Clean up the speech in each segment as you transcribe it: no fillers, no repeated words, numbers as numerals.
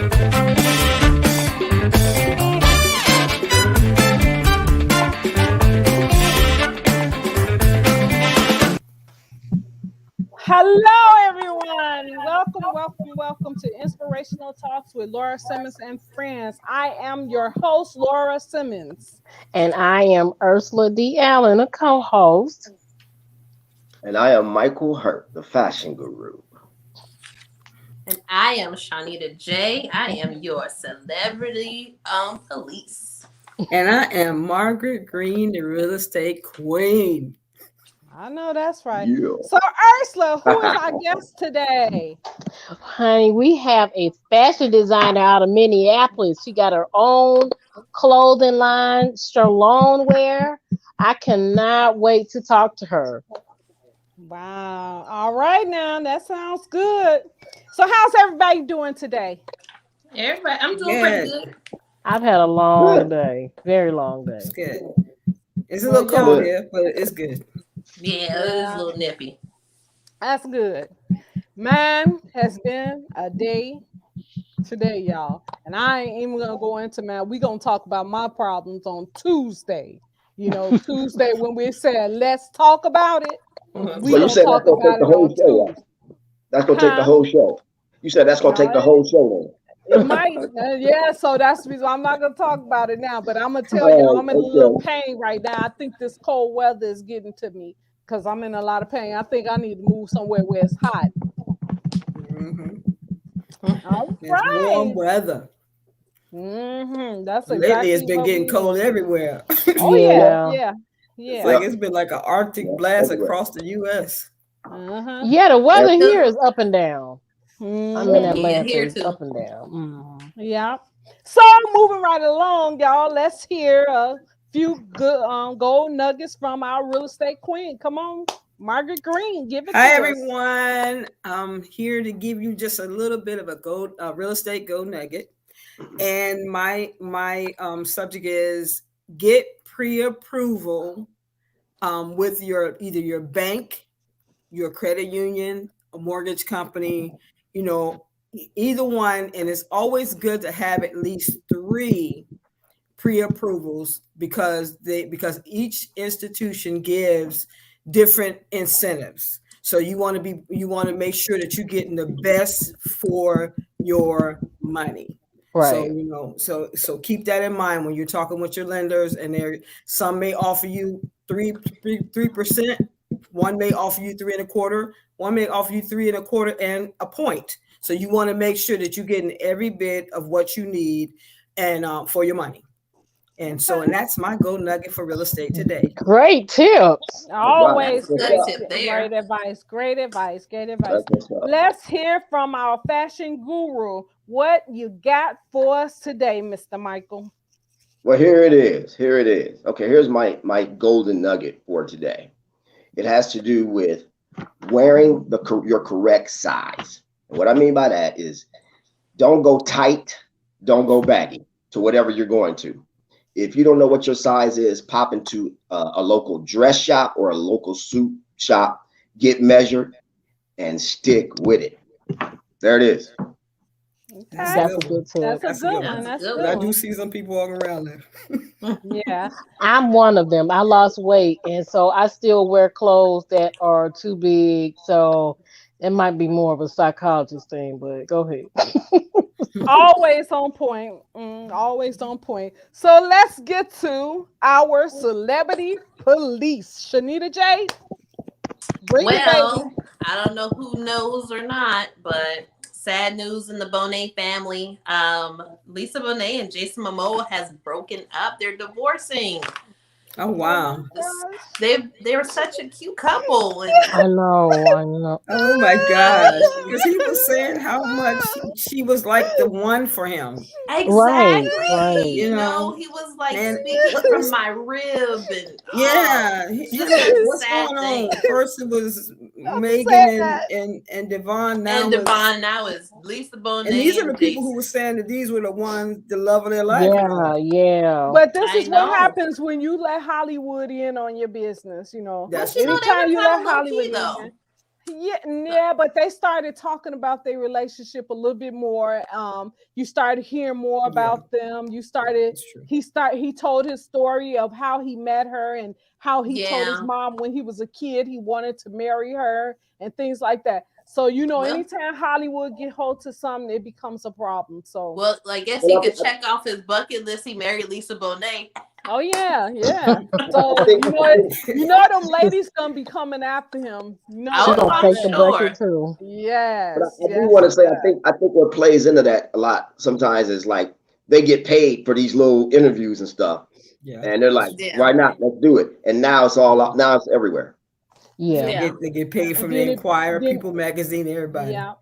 Hello, everyone. Welcome to Inspirational Talks with Laura Simmons and friends. I am your host, Laura Simmons. And I am Ursula D. Allen, a co-host. And I am Michael Hurt, the fashion guru. And I am Shawnita J. I am your celebrity police. And I am Margaret Green, the real estate queen. I know that's right. Yeah. So, Ursula, who is our guest today? Honey, we have a fashion designer out of Minneapolis. She got her own clothing line, CHERLONE wear. I cannot wait to talk to her. Wow. All right, now that sounds good. So, how's everybody doing today? Everybody, I'm doing pretty good. I've had a long day, very long day. It's good. It's a little cold here, but it's good. Yeah, it's a little nippy. That's good. Mine has been a day today, y'all. And I ain't even gonna go into we're gonna talk about my problems on Tuesday. You know, Tuesday when we said let's talk about it. So you said that's gonna take the whole show. That's gonna take the whole show. You said that's gonna take the whole show. It might, yeah. So that's the reason I'm not gonna talk about it now. But I'm gonna tell you, I'm in a little pain right now. I think this cold weather is getting to me because I'm in a lot of pain. I think I need to move somewhere where it's hot. All right. It's warm weather. That's exactly. Lately, it's been getting cold everywhere. Oh yeah. It's like it's been like an Arctic blast across the U.S. Yeah, the weather here is up and down. I'm in Atlanta, here it's too. up and down. Yeah. So moving right along, y'all. Let's hear a few good gold nuggets from our real estate queen. Come on, Margaret Green, give it. Hi to everyone. I'm here to give you just a little bit of a real estate gold nugget, and my subject is get pre-approval with either your bank, your credit union, a mortgage company. You know, either one, and it's always good to have at least 3 pre-approvals because each institution gives different incentives. So you want to make sure that you're getting the best for your money. Right. So so keep that in mind when you're talking with your lenders, and some may offer you 3%, one may offer you 3.25%. One may offer you 3.25% and a point. So you want to make sure that you're getting every bit of what you need and for your money. And that's my gold nugget for real estate today. Great tips. Always Great advice. Great advice. Let's hear from our fashion guru. What you got for us today, Mr. Michael? Well, here it is. Okay, here's my golden nugget for today. It has to do with wearing your correct size. And what I mean by that is don't go tight, don't go baggy to whatever you're going to. If you don't know what your size is, pop into a local dress shop or a local suit shop, get measured, and stick with it. There it is. That's a good tip. That's a good one. I do see some people walking around there. Yeah. I'm one of them. I lost weight, and so I still wear clothes that are too big. So it might be more of a psychologist thing, but go ahead. Always on point. Always on point. So let's get to our celebrity police. Shawnita J. I don't know who knows or not, but sad news in the Bonet family. Lisa Bonet and Jason Momoa has broken up. They're divorcing. Oh wow! They were such a cute couple. I know. Oh my gosh! Because he was saying how much she was like the one for him. Exactly. Right. You know, he was like speaking from my rib, and what's going on? First it was Megan and Devon. Now is Lisa Bonet. And these are the people who were saying that these were the ones, the love of their life. Yeah. But this is what happens when you let Hollywood in on your business. You know, That's anytime you let Hollywood though. Yeah, but they started talking about their relationship a little bit more. You started hearing more Yeah, about them. You started it's true. he told his story of how he met her and how he told his Yeah. mom when he was a kid he wanted to marry her and things like that. So Well, anytime Hollywood get hold to something, it becomes a problem. So well, I guess he Well, could check off his bucket list. He married Lisa Bonet. oh yeah, yeah. So I think, I think them ladies gonna be coming after him. You know She that Oh, gonna I'm take the already. bucket sure. too. but Yes, I do yes, want to say, yes. I think what plays into that a lot sometimes is like they get paid for these little interviews and stuff, Yeah, and they're like, Yeah. why not? Let's do it. And now it's all out. Now it's everywhere. yeah. Yeah. Yeah. They get paid And from the then Inquirer, then People Magazine, everybody. yeah,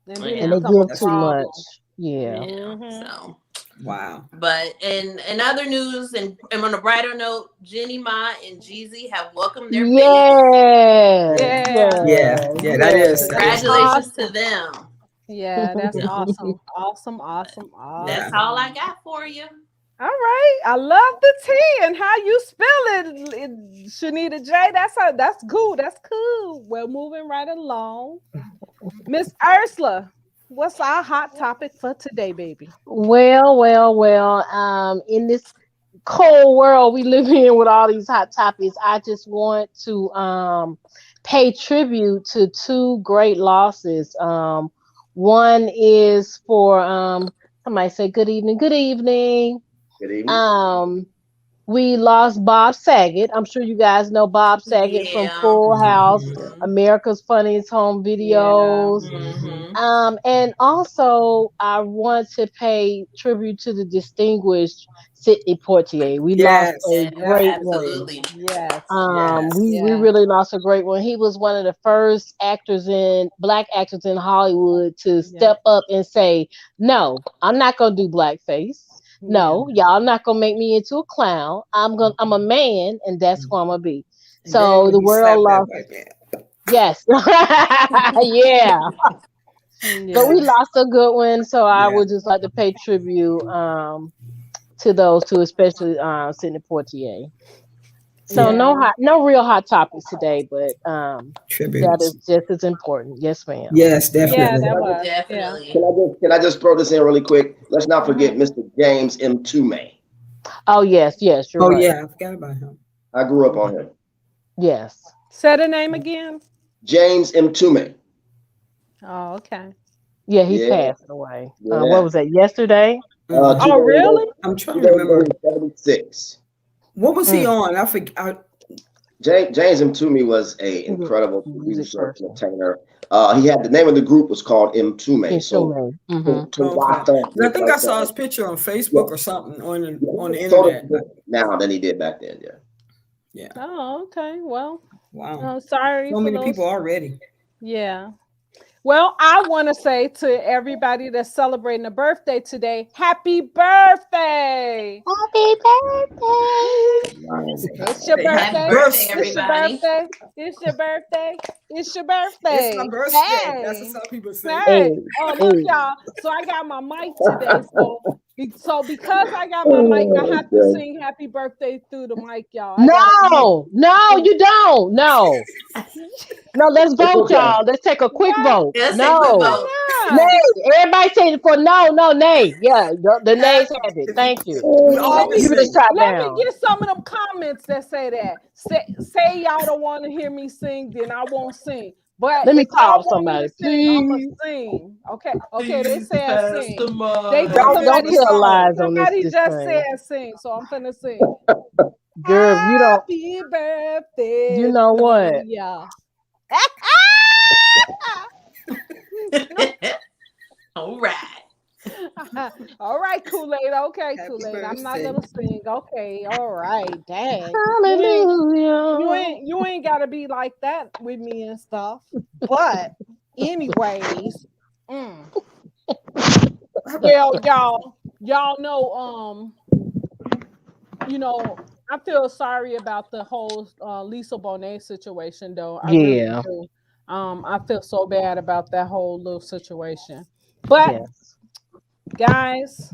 and then it And Yeah. they become a give That's too true. much. problem. Yeah. Yeah. Hmm. So, Wow. but in other news, and on a brighter note, Jenny Ma and Jeezy have welcomed their baby. Yes. Yeah, Yeah, Yes. yeah. Yes. That is Congratulations to awesome. them. Yeah, that's yeah, awesome, awesome, But awesome, yeah. that's all I awesome. got for you. All right, I love the tea and how you spell it, Shanita J. That's cool. That's cool. We're moving right along. Miss Ursula, what's our hot topic for today, baby? Well. In this cold world we live in with all these hot topics, I just want to pay tribute to two great losses. One is for somebody say good evening, good evening. Good evening. Um, we lost Bob Saget. I'm sure you guys know Bob Saget from Yeah. Full House, Mm-hmm. America's Funniest Home Yeah. Videos. Mm-hmm. Mm-hmm. And also, I want to pay tribute to the distinguished Sidney Poitier. We lost Yes, a Yes, great Yes. one. absolutely. Yes. yes. We Yes. really lost a great one. He was one of the first black actors in Hollywood to Yeah. step up and say, "No, I'm not gonna do blackface. Yeah. No, y'all not gonna make me into a clown. I'm a man, and that's who I'm gonna be." And then So when the he world slapped that lost. white man. Yes, yeah. But we Yeah. lost a good one, so I Yeah. would just like to pay tribute to those two, especially Sidney Poitier. So Yeah. Yeah. no real hot topics today, but that is Tributes. just as important. Yes, ma'am. Yes, Yeah, definitely. that was. Yeah. Definitely. Can I just throw this in really quick? Let's not forget Hmm. Mr. James M. Tume. Oh yes, you're Oh right. yeah, I forgot about him. I grew up on him. Yes. Say the name again. James M. Tume. Oh, okay. Yeah, he Yeah, passed away. What yeah. was that? Yesterday? Hmm. Oh, really? I'm trying to remember 2076. what was he Mm, on. I forgot. James M. Toomey was a he was incredible a music producer, person. entertainer. He had the name of the group was called M. Toomey. In So Chile. Mm-hmm. Okay, Tawata 'cause I looked think I like saw that. his picture on Yeah, Facebook or something on yeah. He on the looks totally internet. different now than he did back then. Yeah. Yeah. Oh, okay. Well, Wow. sorry So for many people those. already. Yeah. Well, I want to say to everybody that's celebrating a birthday today, happy birthday. Happy birthday! Wow. It's your Say happy Happy birthday. birthday, birthday. It's your everybody. birthday. It's your birthday. It's your It's my birthday. birthday. That's what Hey. some people say. Hey, Hey. Oh, look, hey. y'all. So I got my mic today. So because I got my mic, I Oh, have to okay. sing happy birthday through the mic, y'all. I gotta No, you don't. No. No, let's It's vote, okay. y'all. Let's take a quick what? vote. Let's take a quick No. vote. Why not? Nay. Everybody say it for no, nay. Yeah, the nays Happy, have it. Thank you. we Let always me Give it a sing. shot let me down. get some of them comments that say that. Say y'all don't want to hear me sing, then I won't sing. But Let me if y'all call want me somebody, to sing, I'ma please. sing. Okay, they Please said pass the sing. They Got Don't a don't favorite somebody tell song. lies on somebody this just thing. said sing, so I'm finna sing. Girl, if Happy you birthday know to what? ya. All right. All right, Kool-Aid. Okay, Happy Kool-Aid. I'm not birthday. gonna sing. Okay, all right. Dang. Hallelujah. You ain't gotta be like that with me and stuff. But anyways, mm, well, y'all know, you know, I feel sorry about the whole Lisa Bonet situation though. I really Yeah. do. I feel so bad about that whole little situation. But Yes. guys,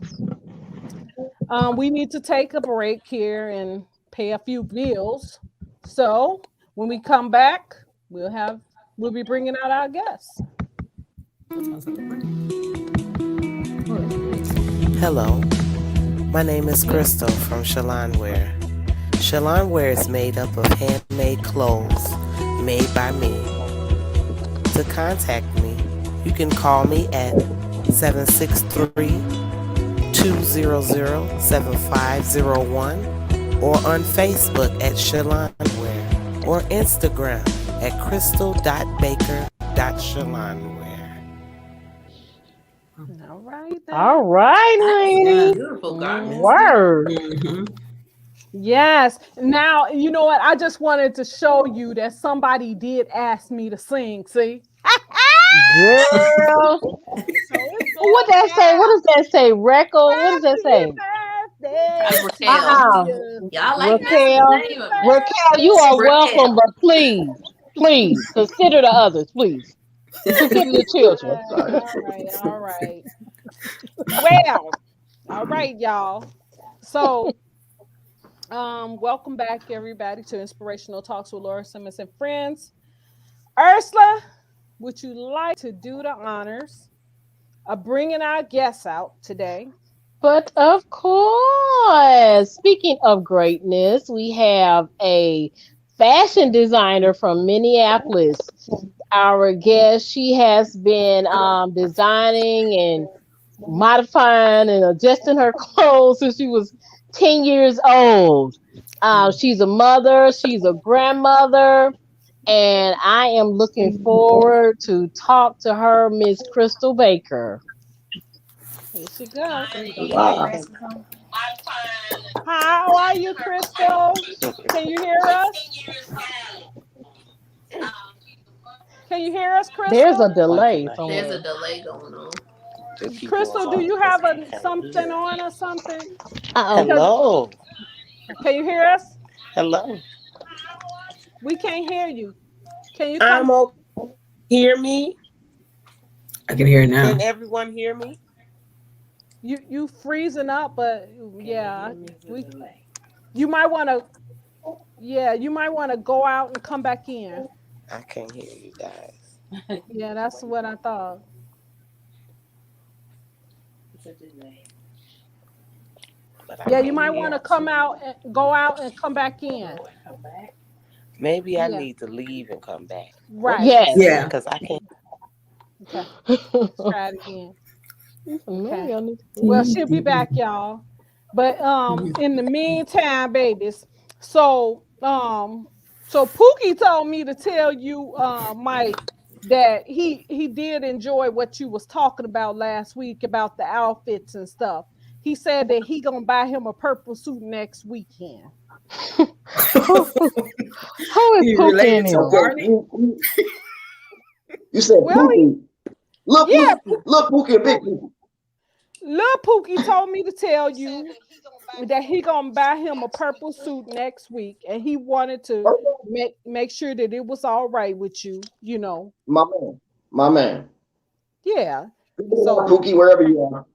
we need to take a break here and pay a few bills. So when we come back, we'll have we'll be bringing out our guests. Hello, my name is Crystal from CHERLONE Wear. CHERLONE Wear is made up of handmade clothes made by me. To contact me, you can call me at 763-200-7501 or on Facebook at CHERLONE Wear or Instagram at crystal.baker.CHERLONE.wear. All right. Then. All right, lady. Beautiful garments. Word. Mm-hmm. Yes. Now, you know what? I just wanted to show you that somebody did ask me to sing. See? Girl. What that say? What does that say? Record? What does that say? Raquel. Y'all like Raquel. Raquel, you are welcome, but please consider the others, please. Consider the children. All right. Well, all right, y'all. So, welcome back, everybody, to Inspirational Talks with Laura Simmons and friends. Ursula, would you like to do the honors of bringing our guests out today? But of course, speaking of greatness, we have a fashion designer from Minneapolis. Our guest, she has been designing and modifying and adjusting her clothes since she was 10 years old. She's a mother, she's a grandmother, and I am looking forward to talk to her, Miss Crystal Baker. Here she goes. Wow. How are you, Crystal? Can you hear us? Can you hear us, Crystal? There's a delay. There's a delay going on. Crystal, do you have something on or something? Hello. Can you hear us? Hello. We can't hear you. Can you come? Hear me? I can hear it now. Can everyone hear me? You freezing up, but yeah, you might want to. Yeah, you might want to go out and come back in. I can't hear you guys. Yeah, that's what I thought. Yeah, you might want to come out and go out and come back in. Maybe I need to leave and come back. Right. Yes. Yeah. Because I can't. Okay. Let's try it again. Okay. Well, she'll be back, y'all. But in the meantime, babies. So Pookie told me to tell you, Mike, that he did enjoy what you was talking about last week about the outfits and stuff. He said that he gonna buy him a purple suit next weekend. Who is Pookie? You said Pookie. Look, yeah, Pookie, big Pookie. Lil Pookie told me to tell you that he gonna buy him a purple suit next week, and he wanted to make sure that it was all right with you. You know, my man. Yeah. So Pookie, wherever you are.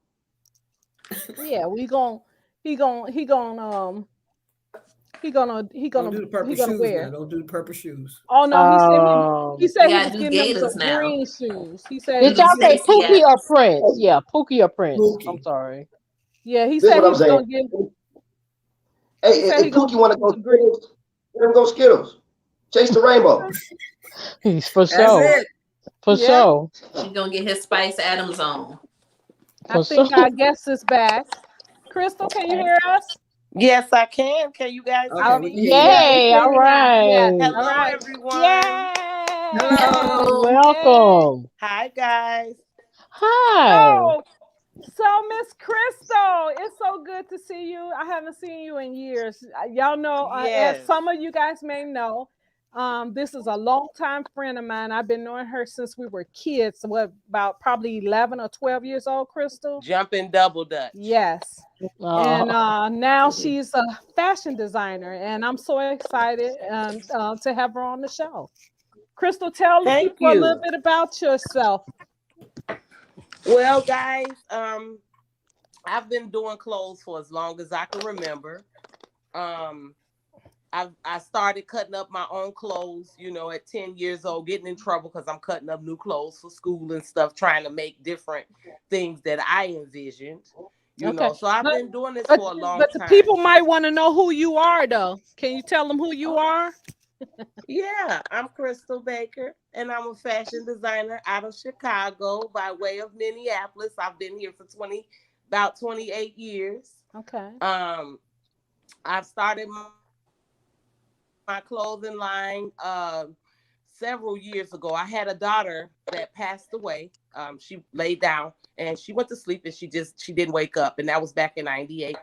Yeah, he gonna Don't do the purple shoes wear. now. Don't do the purple shoes. Oh no, he said he was do getting them some now. green shoes. He said Did y'all say Pookie or Prince? Yeah, Pookie or Prince. Pookie. I'm sorry. Yeah, he This said what he I'm was saying. gonna get. Hey, if Pookie want to go Skittles, let him go Skittles. Chase the rainbow. He's for That's sure. it. For sure. She's gonna get his Spice Adams on. I think our guest is back. Crystal, can you hear us? Yes, I can. Can you guys hear me? Yay! All right. Yeah. Hello, All right. everyone. Yay! Hello. Welcome. Hi, guys. Hi. Oh, so Miss Crystal, it's so good to see you. I haven't seen you in years. Y'all know, as some of you guys may know, this is a longtime friend of mine. I've been knowing her since we were kids. About probably 11 or 12 years old, Crystal? Jumping double dutch. Yes. And now she's a fashion designer, and I'm so excited to have her on the show. Crystal, tell people a little bit about yourself. Well, guys, I've been doing clothes for as long as I can remember. I I started cutting up my own clothes, at 10 years old, getting in trouble because I'm cutting up new clothes for school and stuff, trying to make different things that I envisioned, Okay. So I've But, been doing this but for a long but the time. people might want to know who you are, though. Can you tell them who you are? Yeah, I'm Crystal Baker, and I'm a fashion designer out of Chicago by way of Minneapolis. I've been here for about 28 years. Okay. I've started my clothing line several years ago. I had a daughter that passed away. She laid down and she went to sleep, and she didn't wake up, and that was back in '98.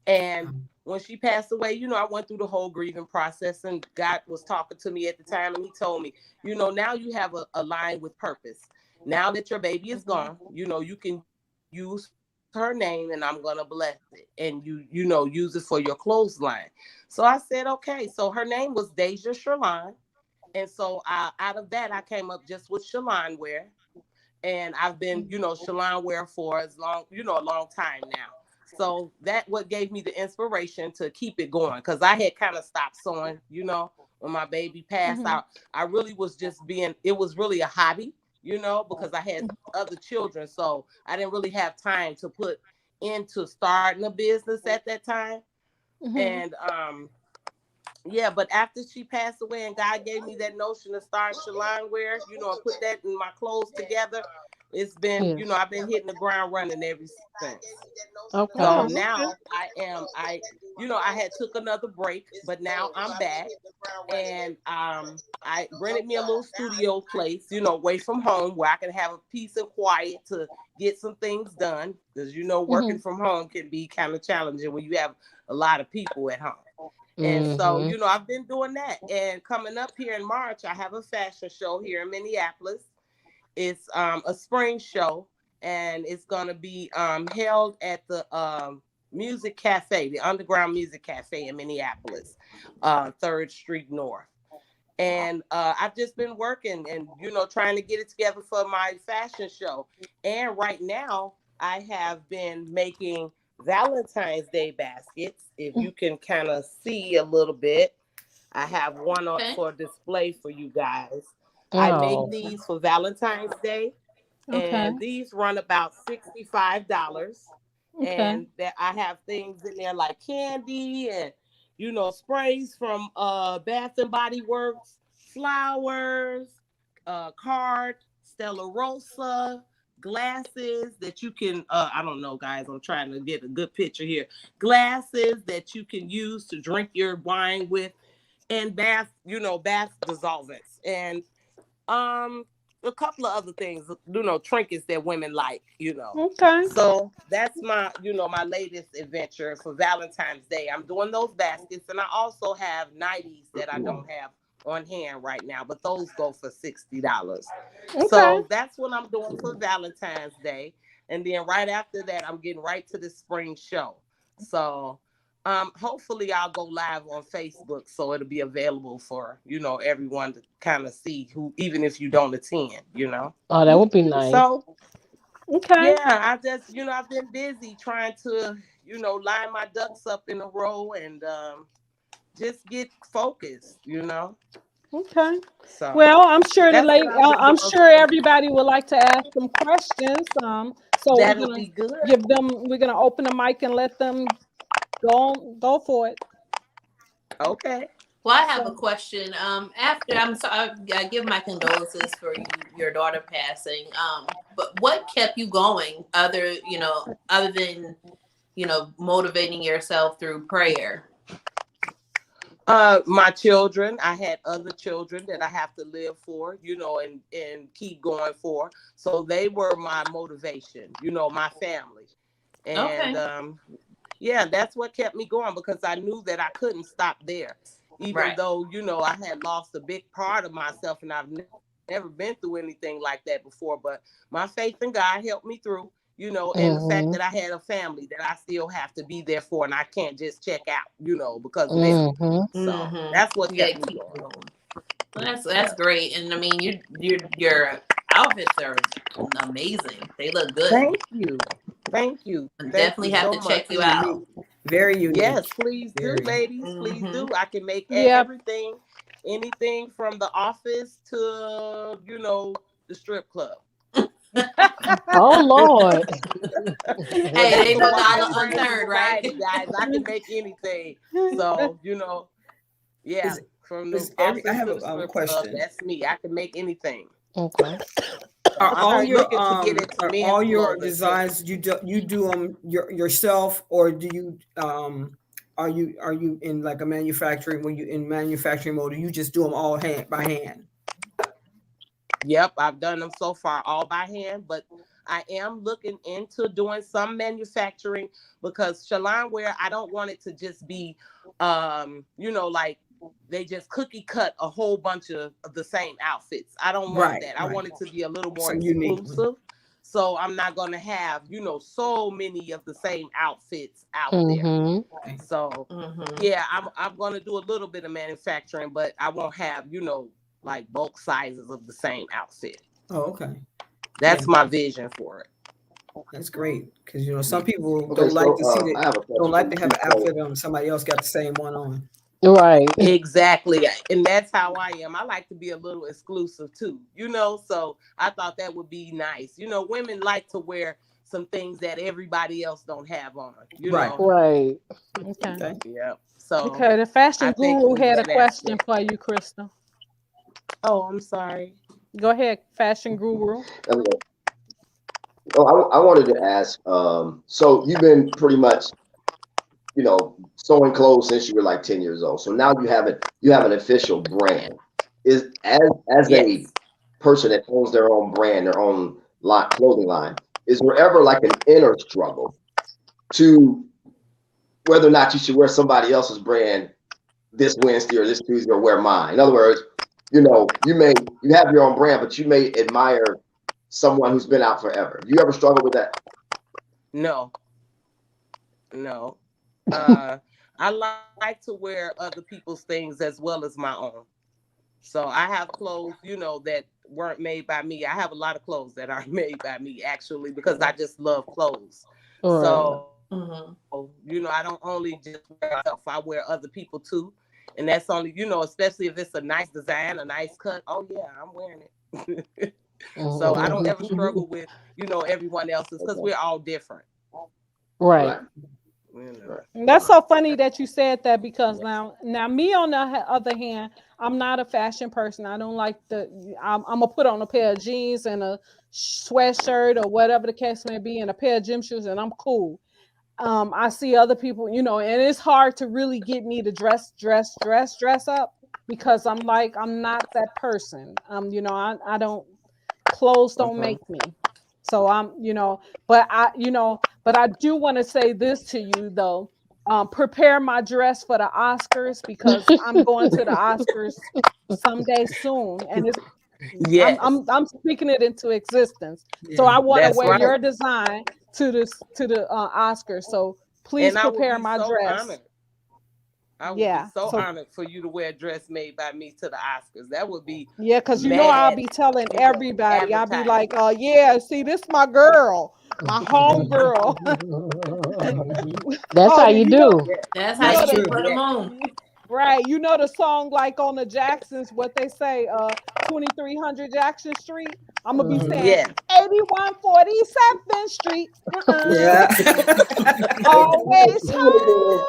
And when she passed away, I went through the whole grieving process, and God was talking to me at the time, and he told me, now you have a line with purpose. Now that your baby is gone, you can use her name, and I'm going to bless it, and use it for your clothesline. So I said, okay. So her name was Deja CHERLONE. And so out of that, I came up just with CHERLONE wear. And I've been, CHERLONE wear for a long time now. So that what gave me the inspiration to keep it going, because I had kind of stopped sewing, when my baby passed out. I really was it was really a hobby, because I had other children. So I didn't really have time to put into starting a business at that time. And yeah, but after she passed away and God gave me that notion to start CHERLONE wear, and put that in my clothes together, it's been, I've been hitting the ground running ever since. Okay. So now I had took another break, but now I'm back, and I rented me a little studio place, away from home, where I can have a peace and quiet to get some things done, because working from home can be kind of challenging when you have a lot of people at home. And so, I've been doing that. And coming up here in March, I have a fashion show here in Minneapolis. It's a spring show, and it's going to be held at the Music Cafe, the Underground Music Cafe in Minneapolis, 3rd Street North. And I've just been working and, trying to get it together for my fashion show. And right now, I have been making Valentine's Day baskets. If you can kind of see a little bit, I have one for display for you guys. I make these for Valentine's Day, and these run about $65. And that I have things in there like candy and sprays from Bath and Body Works, flowers, card, Stella Rosa, glasses that you can I don't know, guys, I'm trying to get a good picture here. Glasses that you can use to drink your wine with, and bath dissolvents, and a couple of other things, trinkets that women like, Okay. So that's my my latest adventure for Valentine's Day. I'm doing those baskets, and I also have 90s that I don't have on hand right now, but those go for $60. So that's what I'm doing for Valentine's Day. And then right after that, I'm getting right to the spring show. So hopefully I'll go live on Facebook, so it'll be available for everyone to kind of see, who, even if you don't attend. Oh, that would be nice. So yeah, I just I've been busy trying to line my ducks up in a row, and just get focused. Okay. So Well, I'm sure that's what I've been I'm doing. sure everybody would like to ask some questions. So That'll be good. we're gonna open the mic and let them go for it. Okay. Well, I have a question. After I give my condolences for your daughter passing. But what kept you going, other than motivating yourself through prayer? My children. I had other children that I have to live for, and keep going for. So they were my motivation, my family. And yeah, that's what kept me going, because I knew that I couldn't stop there. Even though, I had lost a big part of myself, and I've never been through anything like that before. But my faith in God helped me through, and the fact that I had a family that I still have to be there for, and I can't just check out, because of them. So that's what kept me going. That's great. And I mean, your outfits are amazing. They look good. Thank you. Definitely have to check you out. Very unique. Yes, please do, Very. ladies. Please do. I can make Yep. everything, anything from the office to, the strip club. Oh Lord. Hey, ain't no dollar Whatever is unturned, right? variety, guys. I can make anything. So, yeah. From the Is every, I office have to the a strip club, question. that's me. I can make anything. Okay. Are I'm all your looking to get into are men's all your clothing, too. designs you do them yourself, or do you are you in like a manufacturing, when you in manufacturing mode, or you just do them all hand by hand? Yep, I've done them so far all by hand, but I am looking into doing some manufacturing because Shalon wear, I don't want it to just be, like they just cookie cut a whole bunch of the same outfits. I don't want that. I want it to be a little more Some unique exclusive. So I'm not going to have, so many of the same outfits out there. Mm-hmm. So yeah, I'm going to do a little bit of manufacturing, but I won't have, like bulk sizes of the same outfit. Oh, okay. That's my vision for it. That's great, because some people Okay, don't like to see I have a question don't like for to you have an too. outfit on somebody else got the same one on. Right. Exactly. And that's how I am. I like to be a little exclusive too, so I thought that would be nice. Women like to wear some things that everybody else don't have on, Right. Right. Okay. Yeah. So Okay, the fashion guru had a question aspect. for you, Crystal. Oh, I'm sorry. Go ahead, fashion guru. Okay. Oh, I wanted to ask. So you've been pretty much, sewing clothes since you were like 10 years old. So now you have an official brand. Is as a person that owns their own brand, their own clothing line, is there ever like an inner struggle to whether or not you should wear somebody else's brand this Wednesday or this Tuesday, or wear mine? In other words, you have your own brand, but you may admire someone who's been out forever. Do you ever struggle with that? No. I like to wear other people's things as well as my own. So I have clothes, that weren't made by me. I have a lot of clothes that aren't made by me, actually, because I just love clothes. Right. So, I don't only just wear myself, I wear other people too. And that's only, especially if it's a nice design, a nice cut. Oh yeah, I'm wearing it. So I don't ever struggle with, everyone else's, because we're all different. Right. That's so funny that you said that, because now me on the other hand, I'm not a fashion person. I don't like I'm gonna put on a pair of jeans and a sweatshirt or whatever the case may be and a pair of gym shoes and I'm cool. I see other people, and it's hard to really get me to dress up, because I'm not that person. I don't, clothes don't make me. So but I do want to say this to you though. Prepare my dress for the Oscars, because I'm going to the Oscars someday soon, and it's I'm speaking it into existence. Yeah. So I want to wear your design to the Oscars. So please prepare my dress. Honored. I would be so honored for you to wear a dress made by me to the Oscars. That would be because I'll be telling everybody. I'll be like, see, this is my girl, my home girl. That's how you do. That's how you put them on. Right. The song like on the Jacksons, what they say, 2300 Jackson Street. I'm going to be saying 8147th Street. Yeah. Always home.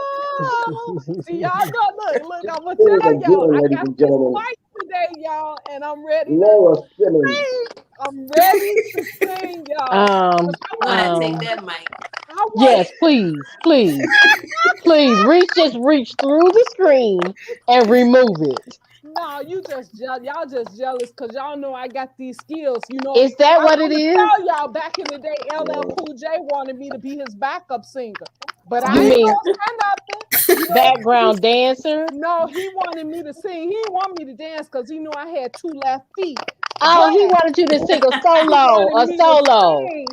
See, y'all know, look, I'm going to tell y'all, I got this mic today, y'all, and I'm ready Laura to Simmons. sing. I'm ready to sing, y'all. Take that mic. Yes, please. Just reach through the screen and remove it. No, y'all just jealous because y'all know I got these skills. Is that what it is? Tell y'all back in the day, LL Cool J wanted me to be his backup singer, but I ain't gonna say nothing. Background dancer? No, he wanted me to sing. He didn't want me to dance because he knew I had 2 left feet. Oh, he wanted you to sing a solo.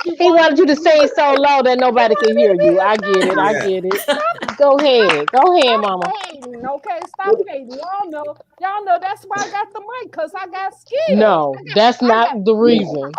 He wanted you to sing so low that nobody could hear you. I get it. Go ahead, Mama. hating, okay? Stop hating. Y'all know that's why I got the mic, because I got skills. No, that's I got not the reason.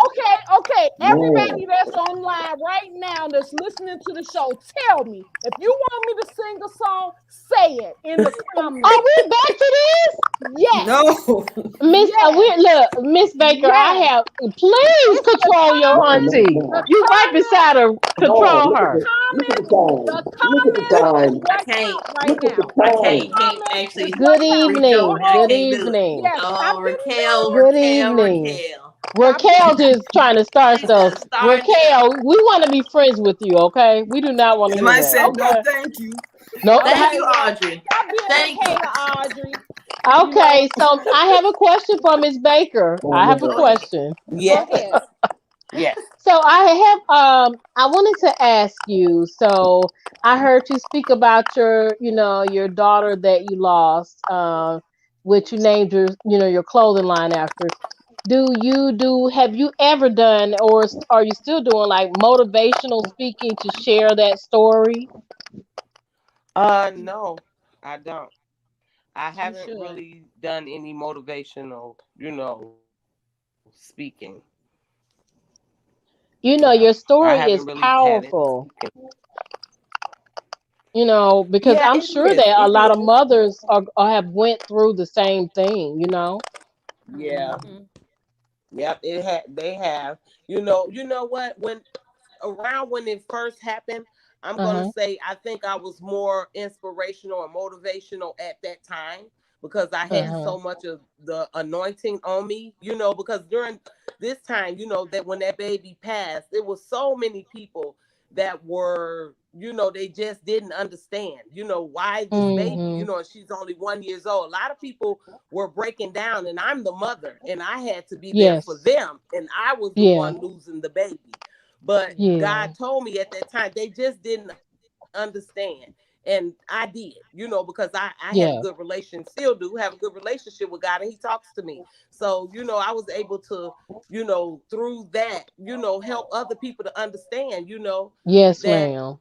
okay. Man. Everybody that's online right now that's listening to the show, tell me if you want me to sing a song, say it in the comments. Are we back to this? Yes. No. Miss, Yes. look, Miss Baker, Yes. please It's the control your comment. auntie. No. The You right comment. beside her. No, Control her. look at the The time. Look at the comments is time. I what can't. count right Look at the now. I The time. can't comments is actually Good what count. reach Go evening. over. I Good ahead. can't do it. evening. Yes, stop Oh, getting Raquel, mad. Good Raquel, evening. Raquel. Stop getting Raquel mad. just trying to start She's stuff. just starting it up. Raquel, we want to be friends with you, okay? We do not want to hear Somebody that. said no, Okay. thank you. Nope. Thank Okay, you, well, Audrey. stop being a Thank you. hater, Audrey. Okay, so I have a question for Miss Baker. Oh, I have a no. Go ahead. question. Go Yes. ahead. Yes. So I wanted to ask you, so I heard you speak about your daughter that you lost, which you named your clothing line after. Have you ever done, or are you still doing like motivational speaking to share that story? No, I don't. I You haven't should. really done any motivational, speaking. Your I haven't story really is had it powerful. spoken. Because Yeah, I'm it sure is. that a It lot of is. mothers have went through the same thing. Yeah. Mm-hmm. Yep. They have. You know what? When it first happened, I'm gonna Uh-huh. say I think I was more inspirational and motivational at that time because I had Uh-huh. so much of the anointing on me, because during this time, that when that baby passed, there was so many people that were, they just didn't understand, why this baby, Mm-hmm. and she's only 1 year old. A lot of people were breaking down, and I'm the mother, and I had to be there for Yes. them, and I was the Yeah. one losing the baby. But Yeah. God told me at that time, they just didn't understand. And I did, because I had a Yeah. good relation, still do have a good relationship with God, and He talks to me. So, I was able to, through that, help other people to understand, Yes, that, ma'am.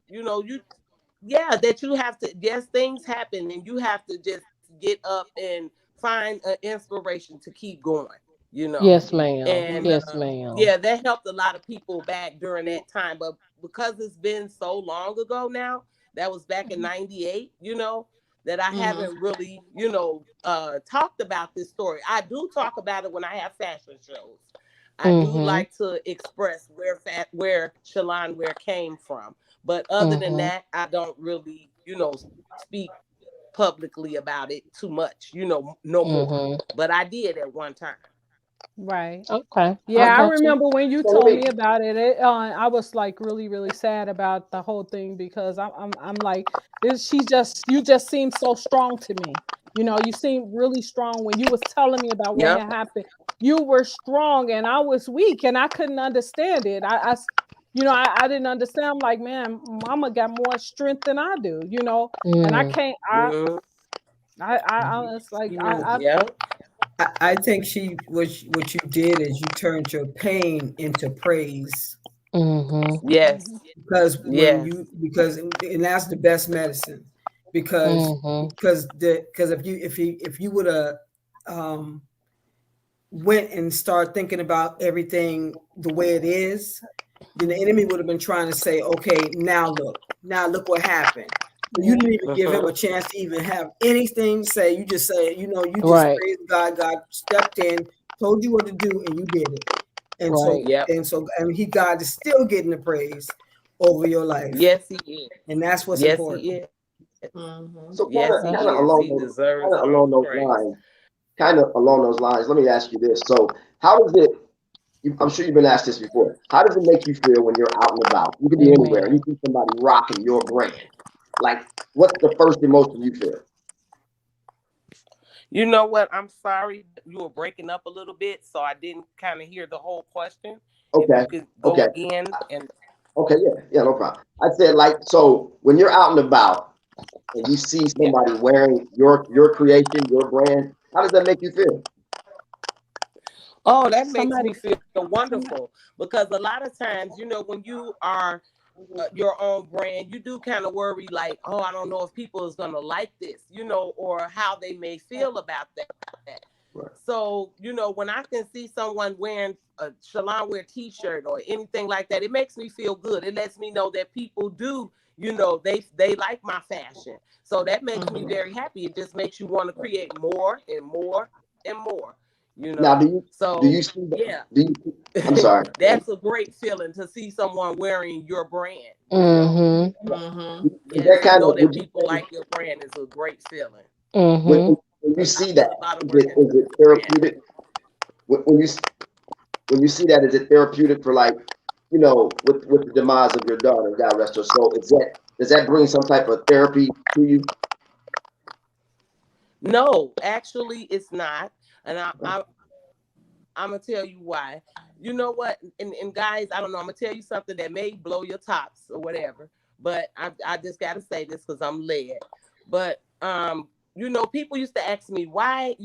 that you have to, yes, things happen, and you have to just get up and find an inspiration to keep going, you know. Yes, ma'am. And Yes, ma'am. yeah, that helped a lot of people back during that time. But because it's been so long ago now, that was back in '98, that I Mm-hmm. haven't really, talked about this story. I do talk about it when I have fashion shows. I do Mm-hmm. like to express where Shalon Ware came from. But other than Mm-hmm. that, I don't really, speak publicly about it too much, no more. Mm-hmm. But I did at one time. Right. Okay. I Yeah, I got you. remember when you So let told me, me about it. I was like really, really sad about the whole thing, because I'm like, you just seem so strong to me. You seemed really strong when you was telling me about what Yep. had happened. You were strong, and I was weak, and I couldn't understand it. I didn't understand. I'm like, man, Mama got more strength than I do. And I Mm. can't. Mm-hmm. It's like I Yep. I think what you did is you turned your pain into praise. Mm-hmm. Yes. Mhm. Yes. Because and that's the best medicine. because Mm-hmm. because if you would have um went and start thinking about everything the way it is, then the enemy would have been trying to say, okay, now look what happened. But you Yeah. didn't even give him Mm-hmm. a chance to even have anything to say. You just say, you just Right. praised God. God stepped in, told you what to do, and you did it. And so Right. Yep. God is still getting the praise over your life, Yes, he is. and that's what's Yes, he important. is. Mm-hmm. so kind Yes, of, he kind of is. along He those, deserves kind of all along the those praise. lines, let me ask you this. So, how does it? I'm sure you've been asked this before. How does it make you feel when you're out and about? You could be anywhere and Amen. you see somebody rocking your brand. Like, what's the first emotion you feel? You know what? I'm sorry, you were breaking up a little bit, so I didn't kind of hear the whole question. If Okay, you could go okay, again and okay, yeah, no problem. I said, like, so when you're out and about and you see yeah. somebody wearing your creation, your brand, how does that make you feel? Oh, that makes me Somebody, feel somebody. wonderful because a lot of times, when you are your own brand, you do kind of worry like, oh, I don't know if people is gonna like this, or how they may feel about that. Right. So, when I can see someone wearing a Shalon wear t-shirt or anything like that, it makes me feel good. It lets me know that people do, they like my fashion. So that makes me very happy. It just makes you want to create more and more and more, Now, do you So see that? yeah, I'm sorry. that's a great feeling to see someone wearing your brand. Is Yes, that kind know of, that would you people say, like your brand is a great feeling. when you Because I see put that, a lot of is work into it this brand. therapeutic? When you see that, is it therapeutic for, like, with the demise of your daughter, God rest her soul? Does that bring some type of therapy to you? No, actually, it's not. And I'm gonna tell you why. You know what? And guys, I don't know. I'm gonna tell you something that may blow your tops or whatever. But I just gotta say this because I'm led. But people used to ask me why.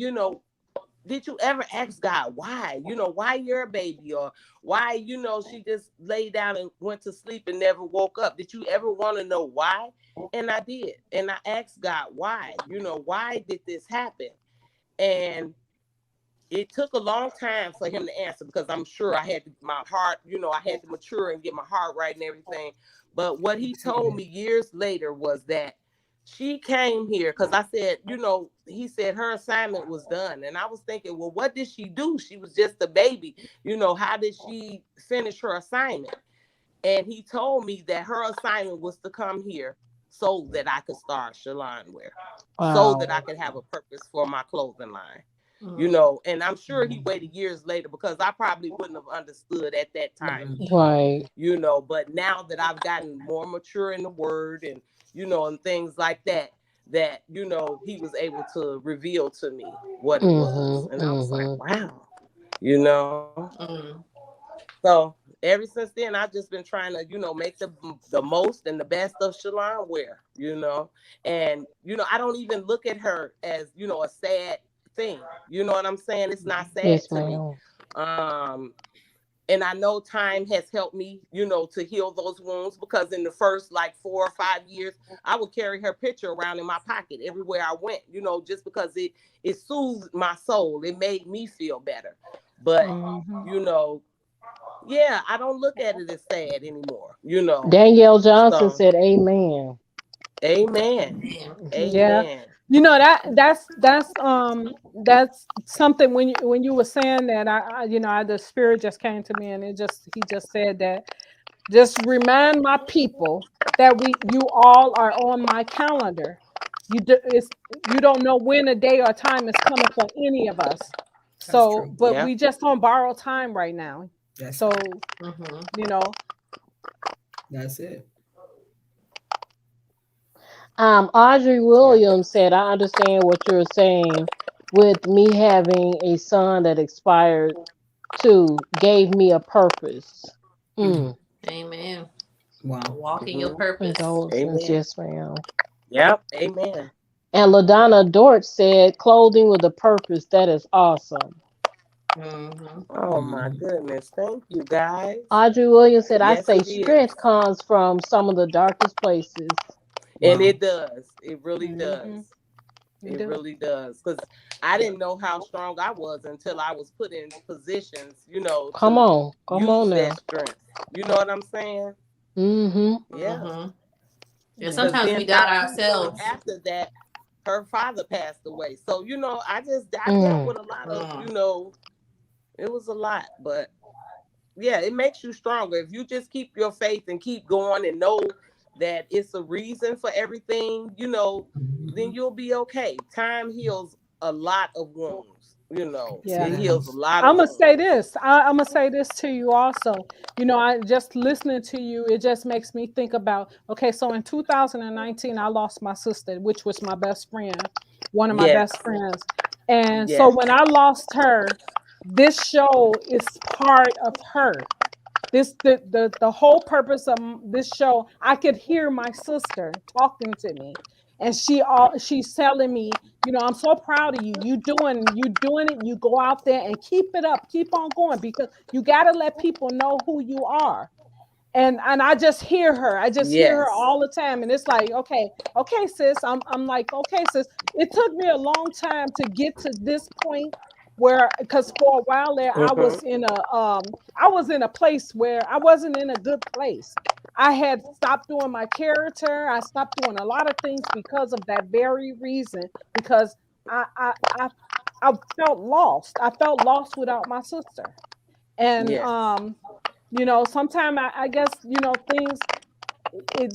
Did you ever ask God why? Why you're a baby, or why she just laid down and went to sleep and never woke up? Did you ever want to know why? And I did, and I asked God why. Why did this happen? And it took a long time for him to answer because I'm sure I had my heart, I had to mature and get my heart right and everything. But what he told me years later was that she came here because I said, he said her assignment was done. And I was thinking, well, what did she do? She was just a baby. How did she finish her assignment? And he told me that her assignment was to come here so that I could start Shalon Wear, so that I could have a purpose for my clothing line. And I'm sure he waited years later because I probably wouldn't have understood at that time either, Right. but now that I've gotten more mature in the word and, and things like that, he was able to reveal to me what it was. And I was like, wow, so ever since then, I've just been trying to, make the most and the best of Shalon Wear, and, I don't even look at her as, a sad thing. You know what I'm saying? It's not sad Yes, to me. And I know time has helped me, to heal those wounds because in the first like 4 or 5 years, I would carry her picture around in my pocket everywhere I went, just because it soothed my soul. It made me feel better. But, yeah, I don't look at it as sad anymore, Danielle Johnson So, said, "Amen." amen. Yeah. Amen. That's something when you were saying that the spirit just came to me and he just said that just remind my people that you all are on my calendar. You don't know when a day or time is coming for any of us. That's So, true. but Yeah. we just on borrowed time right now. That's So, you know, That's it. Audrey Yeah. Williams said, "I understand what you're saying. With me having a son that expired too, gave me a purpose." Amen. Wow. Walk in your Mm-hmm. purpose. Condolences, Amen. yes, ma'am. Yep. Amen. And LaDonna Dorch said, "Clothing with a purpose. That is awesome." Oh my goodness. Thank you guys. Audrey Williams said, "I Yes, say it is. strength comes from some of the darkest places." And Wow. it does. It really does. mhm, you It do. really does. Because I didn't know how strong I was until I was put in positions, to Come use on that now. strength. You know what I'm saying? Mm-hmm. Yeah. And Because sometimes we then doubt not too long ourselves. after that, her father passed away. So, I dealt Mm. with a lot of, it was a lot. But yeah, it makes you stronger. If you just keep your faith and keep going and know that it's a reason for everything, then you'll be okay. Time heals a lot of wounds, Yes, Yeah. it it heals a does. lot of I'm gonna wounds. say this. I'm gonna say this to you also. I just listening to you, it just makes me think about. Okay, so in 2019, I lost my sister, which was my best friend, one of my Yes, best friends. And so yes. when I lost her, this show is part of her. The whole purpose of this show, I could hear my sister talking to me, and she's telling me, I'm so proud of you. You doing it. You go out there and keep it up, keep on going, because you got to let people know who you are. and I just hear her. I just hear her Yes. all the time, and it's like, okay, okay, sis. I'm like, okay, sis. It took me a long time to get to this point where, because for a while there, Mm-hmm. I was in a place where I wasn't in a good place. I had stopped doing my character. I stopped doing a lot of things because of that very reason. Because I I I, I felt lost. I felt lost without my sister, and Yes. sometimes I guess things,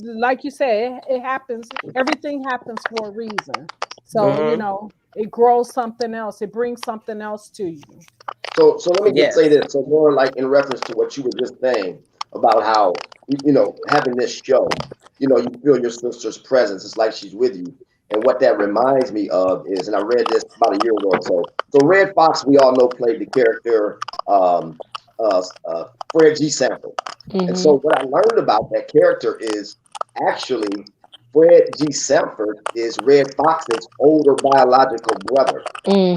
like you said, it happens. Everything happens for a reason. So Mm-hmm. it grows something else. It brings something else to you. So let me just say Yes. this. So more like in reference to what you were just saying about how having this show, you feel your sister's presence. It's like she's with you. And what that reminds me of is, and I read this about a year ago or so. So Red Fox, we all know, played the character Fred G. Sanford. And Mm-hmm. so what I learned about that character is actually Fred G. Sanford is Red Fox's older biological brother.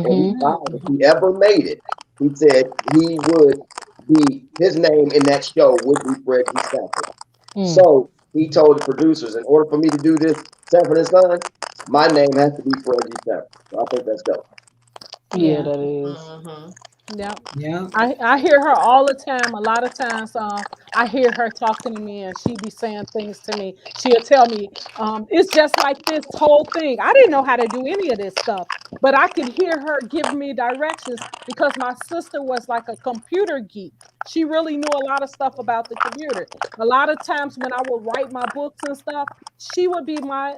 And he Mm-hmm. vowed Mm. if he ever made it, he said he would be, his name in that show would be Fred G. Sanford. Mm. So he told the producers, in order for me to do this, Sanford and Son, my name has to be Fred G. Sanford. So I think that's dope. Yeah, Yeah. that is. Mm-hmm. Yeah. Yeah. I hear her all the time. A lot of times, I hear her talking to me, and she be saying things to me. She'll tell me, "It's just like this whole thing." I didn't know how to do any of this stuff, but I could hear her give me directions because my sister was like a computer geek. She really knew a lot of stuff about the computer. A lot of times when I would write my books and stuff, she would be my,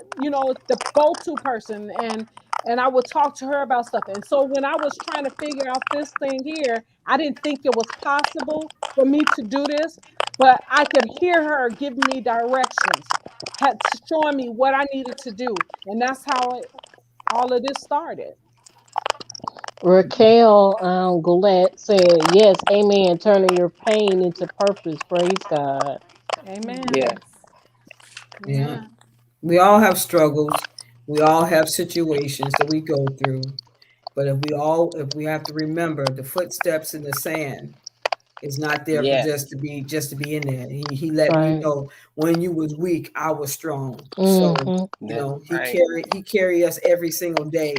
the go-to person, and I would talk to her about stuff. And so when I was trying to figure out this thing here, I didn't think it was possible for me to do this, but I could hear her giving me directions, showing me what I needed to do. And that's how all of this started. Raquel Goulet said, "Yes, amen. Turning your pain into purpose. Praise God." Amen. Yes. Yeah. Amen. We all have struggles. We all have situations that we go through. But if we have to remember the footsteps in the sand is not there for Yes. just to be in there. He letting you Right. know when you was weak, I was strong. So Mm-hmm. That's he right. carry us every single day,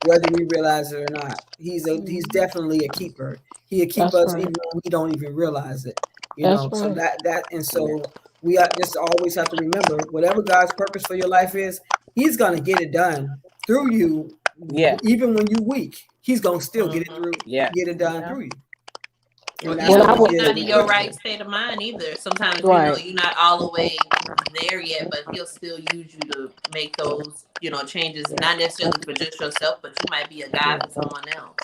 whether we realize it or not. He's Mhm. definitely a keeper. He'll keep That's us right. even when we don't even realize it. That's So right. that and Yeah. so we just always have to remember whatever God's purpose for your life is, He's gonna get it done through you, Yes. even when you're weak. He's gonna still Mm-hmm. Yes. get it done Yeah. through you. Or And that's When even what I He when was you're did not in with your Crystal. right state of mind either. Sometimes right. you're not all the way there yet, but he'll still use you to make those changes, not necessarily for just yourself, but you might be a guide for someone else.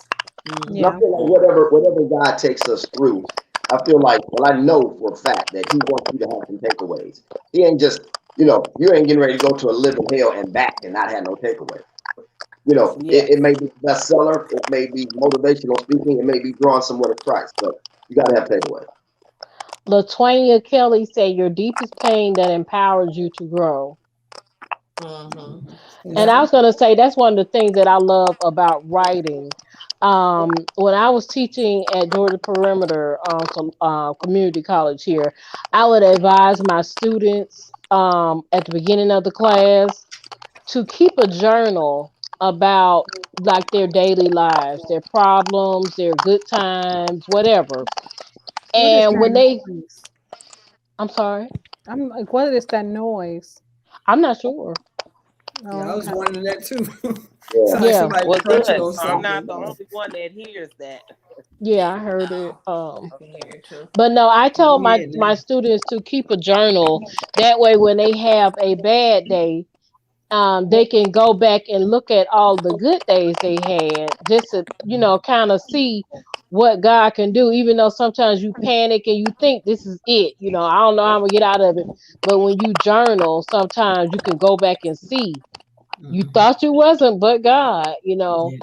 And I Yeah. feel like whatever God takes us through, I feel like, well, I know for a fact that He wants you to have some takeaways. He ain't just, you ain't getting ready to go to a living hell and back and not have no takeaway. Yes. It may be bestseller, it may be motivational speaking, it may be drawing someone to Christ, but you got to have takeaway. Latonya Kelly said, "Your deepest pain that empowers you to grow." Mm-hmm. And Yeah. I was going to say that's one of the things that I love about writing. When I was teaching at Georgia Perimeter Community College here, I would advise my students at the beginning of the class to keep a journal about like their daily lives, their problems, their good times, whatever. What is And that when they, noise? I'm sorry, I'm like, what is that noise? I'm not sure. Yeah, Oh, I was okay. wondering that too. Yeah. Sound like Yeah, somebody Well, crunching good. on So I'm Yeah. not something. the only one that hears that. yeah, Yeah, I heard it. no, I can hear it too. But no, I told Yeah, my students to keep a journal. That way, when they have a bad day, they can go back and look at all the good days they had, just to kind of see what God can do. Even though sometimes you panic and you think this is it, I don't know how I'm gonna get out of it. But when you journal, sometimes you can go back and see you Mhm. thought you wasn't, but God. Yeah.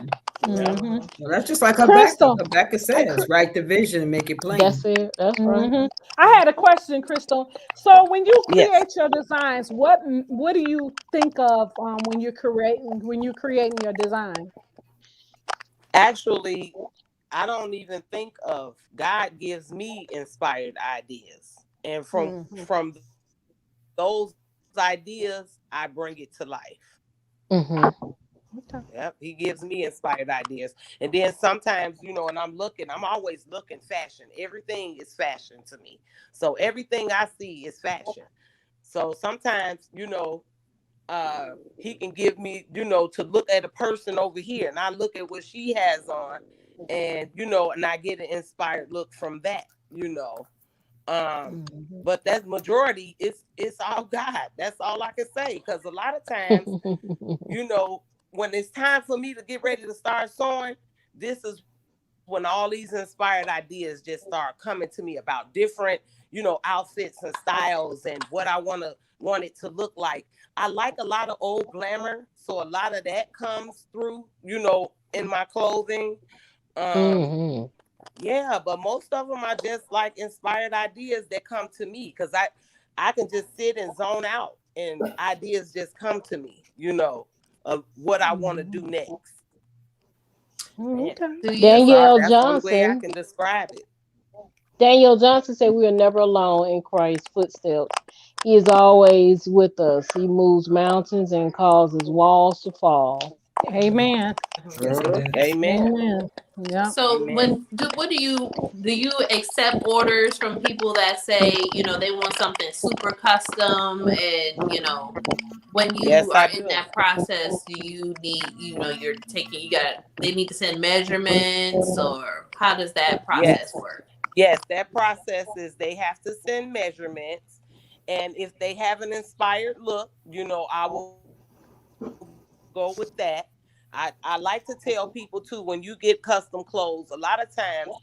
Yeah. Hmm. Mm-hmm. Well, that's just like Habakkuk. Crystal. Habakkuk Hey, says, write the vision and make it plain. That's it. That's right. I had a question, Crystal. So when you Yes. create your designs, what do you think of when you're creating your design? Actually, I don't even think of God gives me inspired ideas. and Mhm. from those ideas, I bring it to life. Mhm. Okay. Yep, he gives me inspired ideas. And then sometimes, and I'm always looking fashion. Everything is fashion to me. So everything I see is fashion. So sometimes, he can give me, to look at a person over here and I look at what she has on and, and I get an inspired look from that, Um, Mhm. but that majority it's all God. That's all I can say. Because a lot of times, you know, when it's time for me to get ready to start sewing, this is when all these inspired ideas just start coming to me about different, outfits and styles and what I want it to look like. I like a lot of old glamour, so a lot of that comes through, in my clothing. Um, Mhm. yeah, but most of them are just like inspired ideas that come to me because I can just sit and zone out and ideas just come to me, of what I want to do Mhm. next. Yeah, Okay. Do that's you? all. Danielle That's the only way I Johnson. can describe it. Danielle Johnson said we are never alone in Christ's footsteps. He is always with us. He moves mountains and causes walls to fall. Amen. Yes, it Mhm. is. Amen. Amen. Yep. So Amen. what do you accept orders from people that say, they want something super custom, and when you Yes, are I in do. that process, do you need, they need to send measurements, or how does that process Yes. work? Yes, that process is they have to send measurements. And if they have an inspired look, I will go with that. I like to tell people too, when you get custom clothes, a lot of times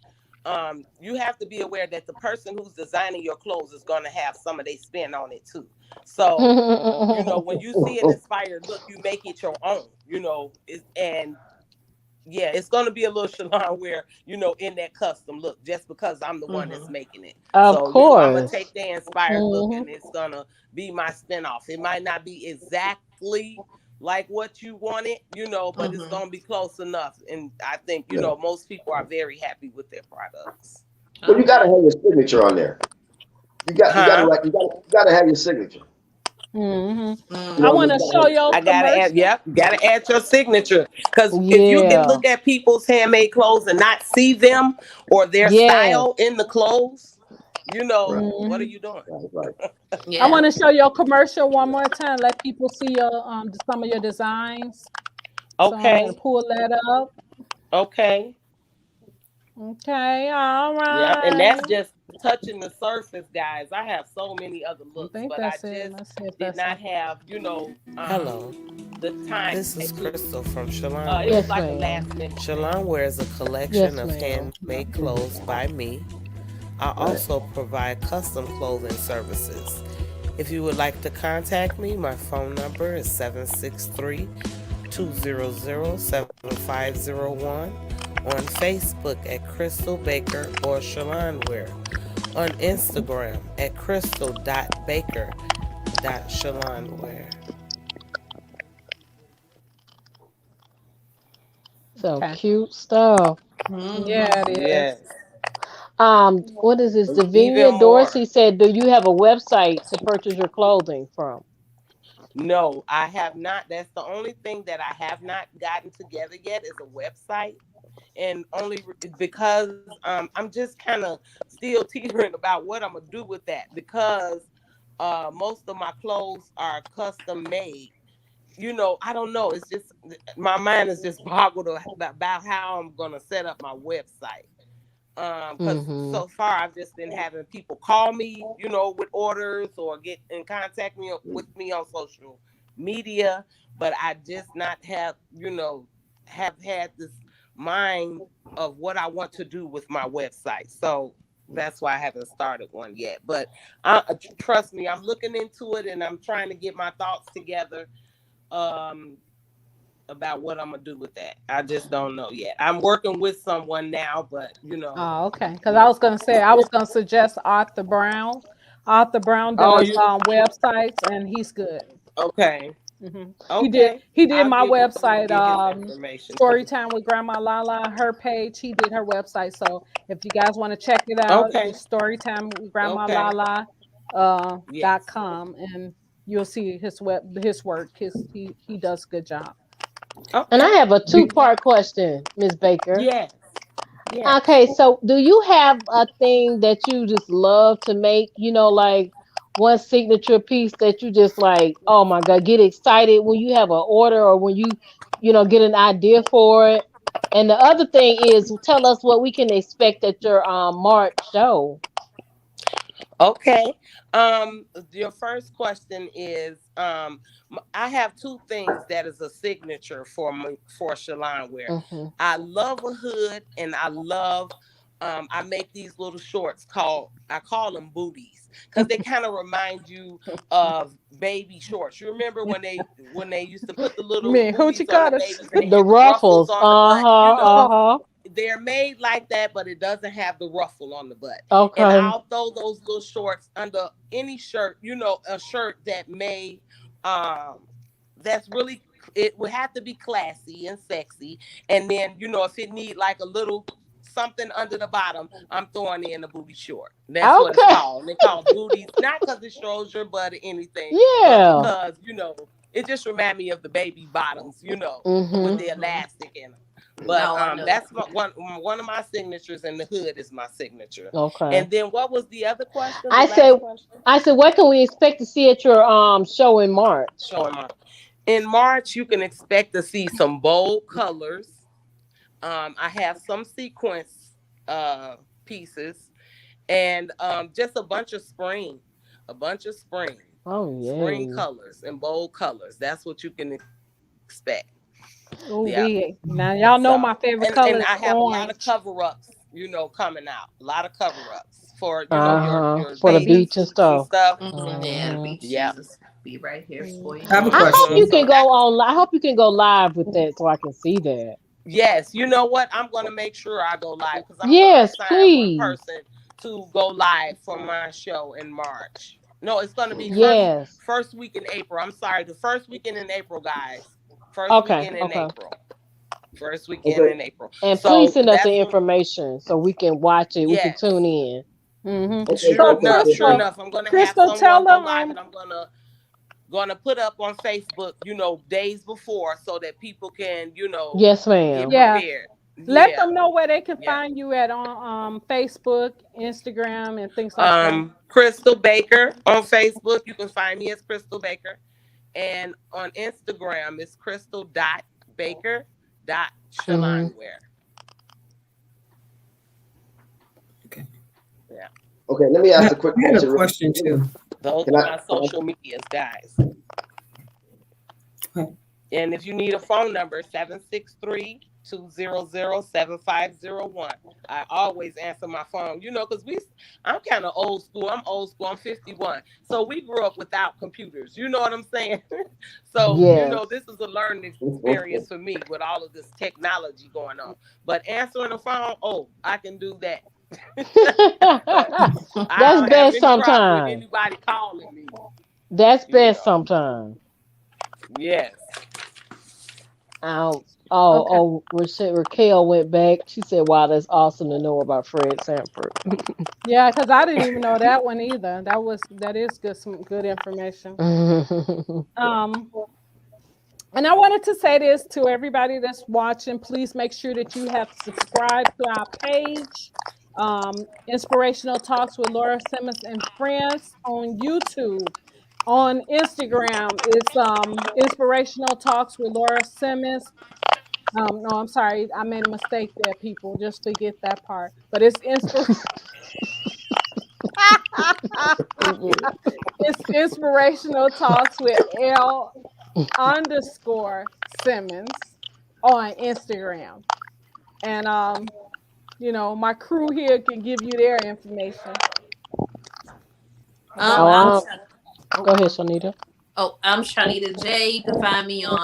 you have to be aware that the person who's designing your clothes is going to have some of their spin on it too. So, when you see an inspired look, you make it your own, and yeah, it's gonna be a little salon where in that custom look, just because I'm the one that's Mm-hmm. making it. Of So I'm gonna course. take the inspired look, Mhm. and it's gonna be my spinoff. It might not be exactly like what you wanted, but it's Mm-hmm. gonna be close enough. And I think Yeah. most people are very happy with their products. Well, you got to Okay. have your signature on there. You got to Huh? write. You got to have your signature. Hmm. You I know what I want mean? to You show gotta your I gotta add. commercial. Yep, gotta add your signature. Because if you can Yeah. look at people's handmade clothes and not see them or their Yes. style in the clothes, right, what are Hmm. you doing? right. I Yeah. want to show your commercial one more time. Let people see your some of your designs. So I'm gonna Okay, pull that up. okay, Okay. All yep. And right. that's just touching the surface, guys. I have so many other I looks, think but I that's it. just Let's see if did that's not it. have, Hello, the time this is to. Crystal from Shalon It was Yes, Wear. like a ma'am. last minute thing. Shalon Wear is a collection Yes, of ma'am. handmade clothes by me. I Right. also provide custom clothing services. If you would like to contact me, my phone number is 763-200-7501, on Facebook at Crystal Baker or Shalon Wear, on Instagram at crystal.baker.shalonwear. So Okay. cute stuff. Yeah, Mm-hmm. it is. Yes, What is this? even Davinia more. Dorsey said, "Do you have a website to purchase your clothing from?" No, I have not. That's the only thing that I have not gotten together yet is a website. And only because I'm just kind of still teetering about what I'm gonna do with that because most of my clothes are custom made. I don't know. It's just my mind is just boggled about how I'm gonna set up my website. Because Mm-hmm. so far I've just been having people call me, with orders or get in contact with me on social media, but I just not have had this mind of what I want to do with my website. So that's why I haven't started one yet. But trust me, I'm looking into it and I'm trying to get my thoughts together. Um, about what I'm gonna do with that. I just don't know yet. I'm working with someone now, but Oh, okay. Because I yeah. was gonna say I was gonna suggest Arthur Brown. Arthur Brown did Oh, a you websites and he's good. okay? Okay. He did I'll my get with him and website. get his information too. Storytime with Grandma Lala, her page. He did her website. So if you guys want to check it out, Okay. it's Storytime with Grandma Okay. Lala Yes. .com, and you'll see his work. He does a good job. And I Okay. have a two-part question, Miss Baker. Yes. Yes. Okay, so do you have a thing that you just love to make? You know, like one signature piece that you just like, oh my God, get excited when you have an order or when you know, get an idea for it. And the other thing is, tell us what we can expect at your March show. Okay. Your first question is, I have two things that is a signature for me for Shalon wear. Mm-hmm. I love a hood, and I love. I make these little shorts I call them booties because they kind of remind you of baby shorts. You remember when they used to put the little Me, booties Hoochie on the Cutters. babies and they The had the ruffles ruffles. on the butt, Uh-huh. Oh, Uh-huh. they're made like that, but it doesn't have the ruffle on the butt. And Okay. I'll throw those little shorts under any shirt, a shirt that may that's really, it would have to be classy and sexy. And then, if it need like a little something under the bottom, I'm throwing in a booty short. That's what it's Okay. called. They call booties, not because it shows your butt or anything, Yeah. but because, it just reminds me of the baby bottoms, Mm-hmm. with the elastic in them. But No, I know that's one of my signatures, and the hood is my signature. Okay. And then what was the other question? I The said, last question? what can we expect to see at your show in March? Showing my In March, you can expect to see some bold colors. I have some sequence pieces, and just a bunch of spring. Oh Spring yeah. colors and bold colors. That's what you can expect. ooh, Yeah. now y'all know So, my favorite and color I is have a lot of orange. cover-ups, coming out. A lot of cover-ups for, Uh-huh. your For the bathing beach and suits and stuff. stuff. Yeah, the Mm-hmm. beach Yeah. Jesus be right here for you. I have a I hope question. you can So go on. I hope you can go live with that so I can see that. yes, you know what? I'm going to make sure I go live because I'm going to Yes, assign one please. person to go live for my show in March. No, it's going to be Yes. first week in April. I'm sorry, the first weekend in April, guys. First Okay. weekend in Okay. April. First weekend in April. And please So send us the that's information so we can watch it. We can yes. tune in. Mm-hmm. Sure So enough, sure Crystal, enough. I'm gonna have tell someone go them live, and I'm gonna put up on Facebook, days before, so that people can, Yes, get ma'am. yeah, prepared. let Yeah, them know where they can yeah. find you at on Facebook, Instagram, and things like that. Crystal Baker on Facebook. You can find me as Crystal Baker, and on Instagram it's Mm-hmm. crystal.baker.shalonwear. Okay. Yeah, Okay, let me I ask have a quick I had a question. question too. those Can are I? my social medias, guys. Okay. And if you need a phone number, 763-200-7501. I always answer my phone, because I'm kind of old school. I'm old school. I'm 51. So we grew up without computers. You know what I'm saying? So, Yes. this is a learning experience for me with all of this technology going on. But answering the phone, I can do that. I That's don't have best any problem with sometimes. anybody calling me. That's You best know. sometimes. Yes. Raquel went back. She said, "Wow, that's awesome to know about Fred Sanford." Yeah, because I didn't even know that one either. That is good, some good information. Um, and I wanted to say this to everybody that's watching. Please make sure that you have subscribed to our page, Inspirational Talks with Laura Simmons and Friends on YouTube. On Instagram, it's Inspirational Talks with Laura Simmons. No, I'm sorry, I made a mistake there, people. Just forget that part. But it's it's Inspirational Talks with L_Simmons on Instagram. And my crew here can give you their information. Go ahead, Shanita. I'm Shanita J. You can find me on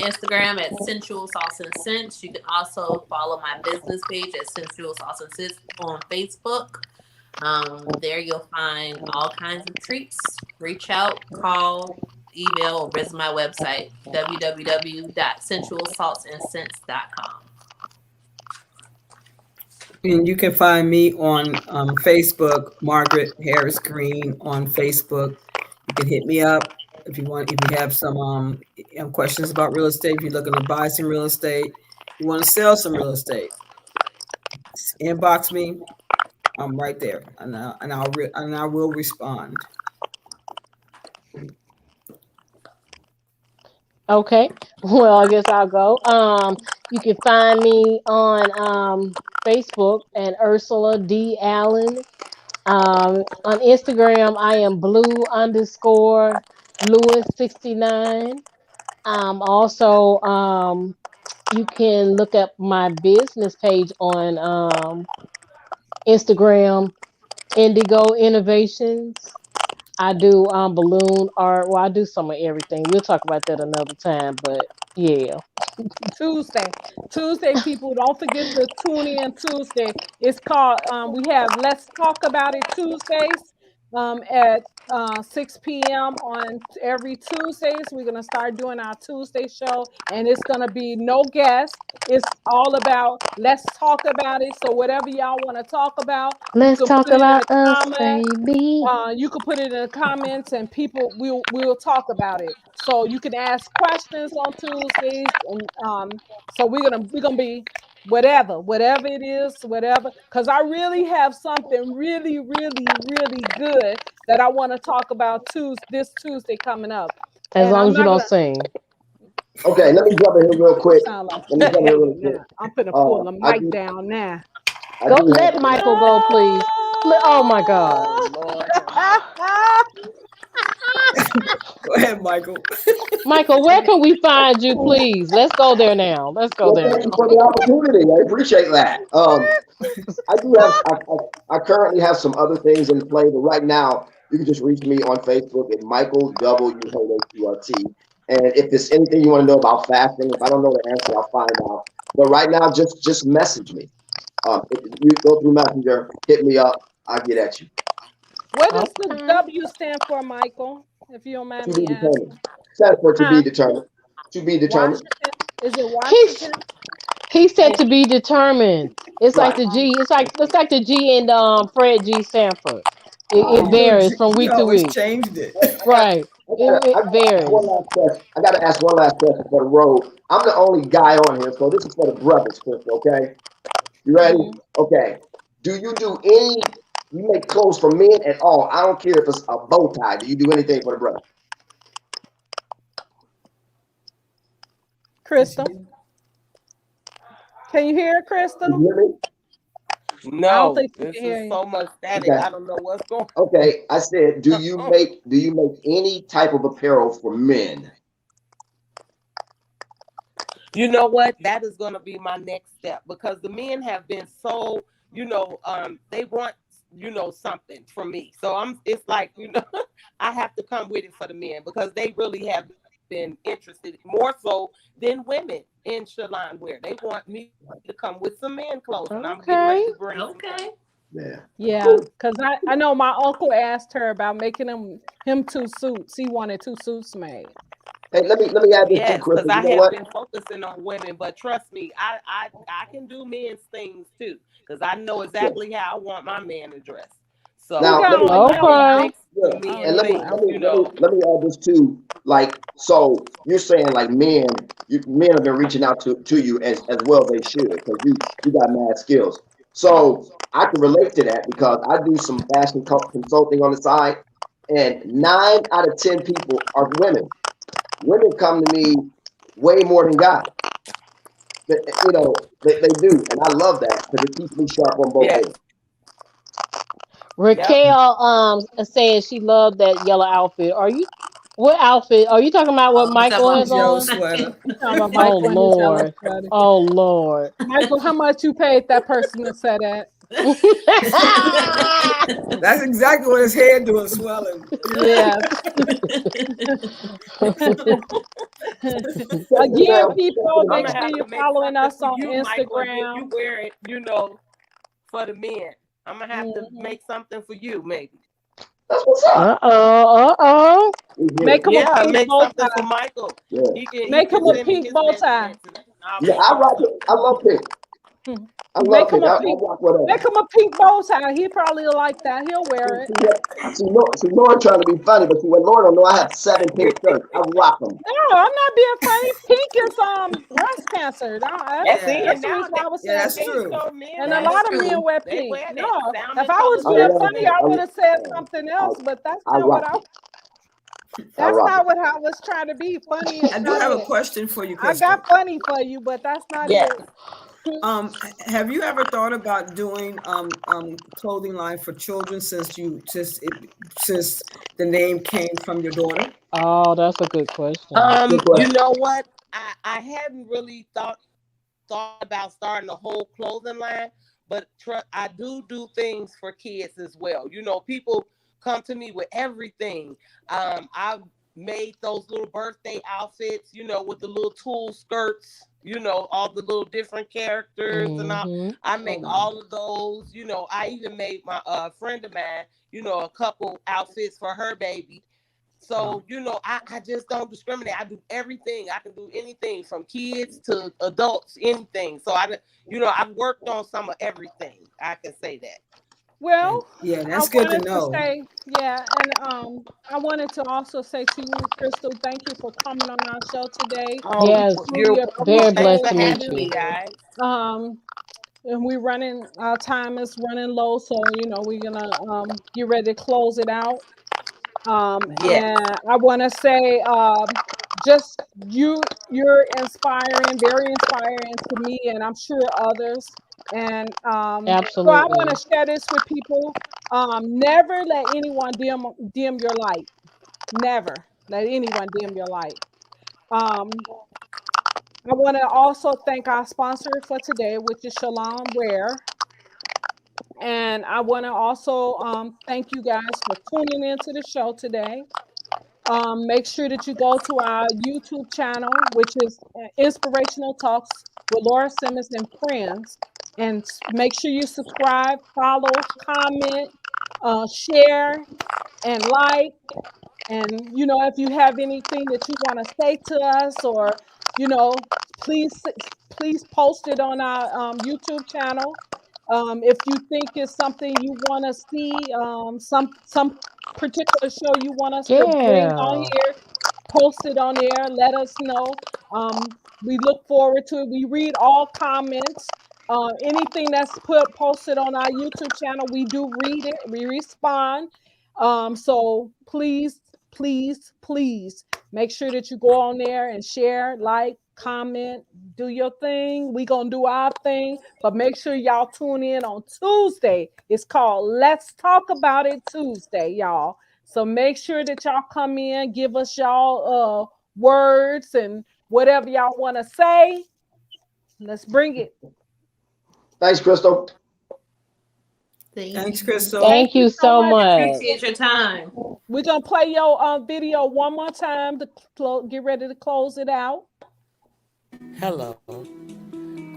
Instagram at Sensual Sauce and Scents. You can also follow my business page at Sensual Sauce and Scents on Facebook. There you'll find all kinds of treats. Reach out, call, email or visit my website, www.sensualsaltsandscents.com. And you can find me on Facebook, Margaret Harris Green on Facebook. You can hit me up if you want. If you have some questions about real estate, if you're looking to buy some real estate, you want to sell some real estate, inbox me. I'm right there, and I will respond. Okay. Well, I guess I'll go. You can find me on Facebook at Ursula D. Allen. On Instagram, I am blue_Lewis69. Also, you can look up my business page on Instagram, Indigo Innovations. I do balloon art. Well, I do some of everything. We'll talk about that another time, but yeah. Tuesday, people, don't forget to tune in Tuesday. It's called we have Let's Talk About It Tuesdays at 6 p.m. on every Tuesdays. We're gonna start doing our Tuesday show, and it's gonna be no guests. It's all about let's talk about it. So whatever y'all want to talk about, you Let's can put talk it in the about us, comment. baby. You can put it in the comments, and people will talk about it. So you can ask questions on Tuesdays, and so we're gonna be whatever it is, whatever. Because I really have something really good that I want to talk about this Tuesday coming up, As and long I'm as you not don't gonna sing. Okay, let me jump in here real quick. sound like Let me jump in here real quick. now. I'm gonna pull the I mic do, down now. I Go, do have. let Michael go, please. Oh my God. Oh Lord. Go ahead, Michael. Michael, where can we find you, please? Let's go there now. Let's go Well, there thank you now. for the opportunity. I appreciate that. I do have. I currently have some other things in play, but right now you can just reach me on Facebook at Michael WHURT. And if there's anything you want to know about fasting, if I don't know the answer, I'll find out. But right now, just message me. If you go through Messenger, hit me up. I'll get at you. What does the Okay. W stand for, Michael? If you don't mind To be me asking. determined. Stands for to Huh? be determined. To be determined. Washington? Is it He's Washington? he said Oh, to be determined. It's like Right. the G. It's like the G in Fred G. Sanford. It You know, varies from he week to always week. changed it. Right. It I gotta ask one varies. last question. I gotta ask one last question for the road. I'm the only guy on here, so this is for the brothers, Crystal. Okay, you ready? mhm. Okay. Do you do any? You make clothes for men at all? I don't care if it's a bow tie. Do you do anything for the brother? Crystal. Can you hear it, Can Crystal? you hear me? I don't No, think she this can is hear you. so much static. Okay. I don't know what's going Okay. I said, do you on. make any type of apparel for men? You know what? That is going to be my next step because the men have been so, they want, something from me. So it's like, I have to come with it for the men because they really have been interested more so than women in Shalon wear. They want me to come with some men clothes and I'm getting ready Okay. to bring some. Okay. Yeah. Yeah, because I know my uncle asked her about making him 2 suits. He wanted 2 suits made. Hey, let me add this too, Yes, because Crystal. You I know have what? been focusing on women, but trust me, I can do men's things too, because I know Yeah. exactly how I want my man to dress. Who So Now got let me on I yellow can Okay. make outfit? Yeah, some Oh, and men yellow things, outfit. let me add this too. Like, so you're saying like men have been reaching out to you as well they should because you got mad skills. So I can relate to that because I do some fashion consulting on the side, and 9 out of 10 people are women. Women come to me way more than guys. They do, and I love that because it keeps me sharp on both yes, ends. yep. Raquel says she loved that yellow outfit. What outfit? Are you talking about what Oh, what's up Michael on has His yellow on? sweater. You talking about Oh Michael and his yellow Lord. sweater. Oh Lord. Michael, how much you paid that person to say that? That's exactly what his head doing, swelling. Yes. Check the Again, mail. Check people, the I'm make gonna sure mail. have you're to make following something us for on you, Michael, and then you Instagram. wear it, for the men. I'm gonna have to Mhm. make something for you, maybe. That's what's up. Make him a Yeah, pink make bow something for tie. Michael. Yeah. He Make can him a send me pink his bow tie. measurements and I'll Yeah, make I him rock it. something. I love pink. I Make love him pink. a I pink. rock whatever. Make him a pink bow tie. He probably like that. He'll wear it. See, Lauren trying to be funny, but see, when Lauren don't know I have 7 pink shirts, I rock them. No, I'm not being funny. Pink is breast cancer. That's it. That's the Now reason why I was Yeah, saying that's that, pink. true. so men And a wear That's lot of pink. men true. wear They pink. wear that. No, if Salmon I was colors I being wear love funny, it. pink. I would have said something I, else. But that's I not what rock I. it. I That's rock not it. what I was trying to be. Funny is I do not have a it. question for you, I Crystal. got funny for you, but that's not Yes. it. Have you ever thought about doing clothing line for children since the name came from your daughter? Oh, that's a good question. Good You question. know what? I hadn't really thought about starting a whole clothing line, but I do things for kids as well. You know, people come to me with everything. I've made those little birthday outfits, you know, with the little tulle skirts, you know, all the little different characters and all. Mm-hmm. I make all of those. You know, I even made my friend of mine, you know, a couple outfits for her baby. So, you know, I just don't discriminate. I do everything. I can do anything from kids to adults, anything. So, I've worked on some of everything. I can say that. Well, Yeah, I that's good to wanted to know. say, yeah, and I wanted to also say to you, Crystal, thank you for coming on our show today. Oh, We Yes, truly very thanks appreciate blessed for to meet having you. me, you. guys. Um, and we're running. Our time is running low, so we're gonna get ready to close it out. Yes. And I want to say, just you're inspiring, very inspiring to me, and I'm sure others. And so I Absolutely. want to share this with people. Never let anyone dim your light. Never let anyone dim your light. Um, I want to also thank our sponsor for today, which is Shalom Wear. And I want to also thank you guys for tuning into the show today. Make sure that you go to our YouTube channel, which is Inspirational Talks with Laura Simmons and Friends. And make sure you subscribe, follow, comment, share, and like. And, if you have anything that you want to say to us, or, please, please post it on our YouTube channel. If you think it's something you want to see, some particular show you want us to bring on Yeah. here, post it on there. Let us know. We look forward to it. We read all comments. Anything that's posted on our YouTube channel, we do read it. We respond. So please, please, please make sure that you go on there and share, like, comment, do your thing. We gonna do our thing, but make sure y'all tune in on Tuesday. It's called Let's Talk About It Tuesday, y'all. So make sure that y'all come in, give us y'all words and whatever y'all want to say. Let's bring it. Thanks, Crystal. Thanks, Crystal. Thank you so much. Appreciate your time. We're gonna play your video one more time to get ready to close it out. Hello,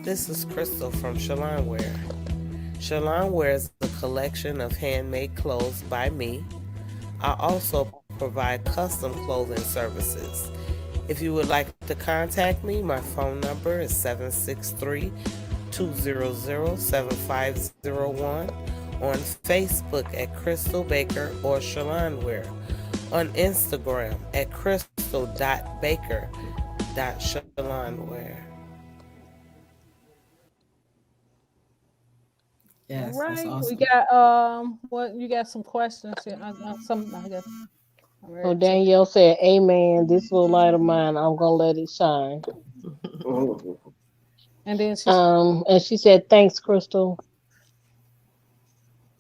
this is Crystal from CHERLONE Wear. CHERLONE Wear is a collection of handmade clothes by me. I also provide custom clothing services. If you would like to contact me, my phone number is 763-200-7501. On Facebook at Crystal Baker or CHERLONE Wear. On Instagram at crystal.baker.CHERLONEwear. Yes, All right, that's awesome. we got what you got some questions here. I guess. So Danielle said, "Amen. This little light of mine, I'm gonna let it shine." And then And she said, "Thanks, Crystal."